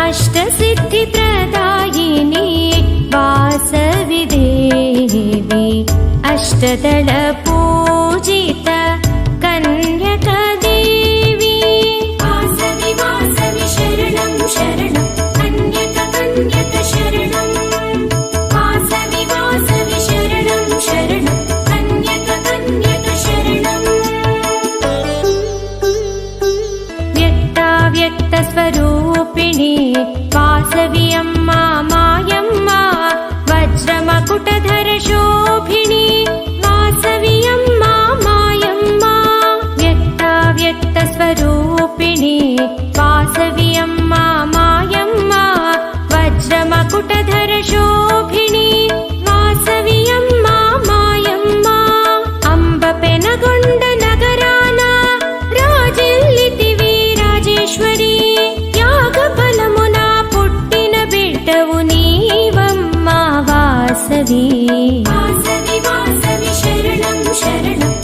अष्टसिद्धिप्रदायिनी वासवि देवी अष्टदल पूजित कन्यका देवी वासवि वासवि शरणं शरणं कन्यका कन्यका शरणं वासवि वासवि शरणं शरणं कन्यका कन्यका शरणं व्यक्ताव्यक्तस्वरूपिणी वासवि अम्मा मायम्मा वज्रमकुटधर शोभिनी वासवि अम्मा मायम्मा व्यक्ताव्यक्तस्वरूपिणी वासवि अम्मा मायम्मा वज्रमकुटधर शोभिनी वासवि अम्मा मायम्मा अंब पेनगొండ नगरान राजिल्लितिवि राजेश्वरी यागफलमुन पुट्टिन बिड्डवु नीवम्मा वासवि वासवि वासवि शरणं शरणं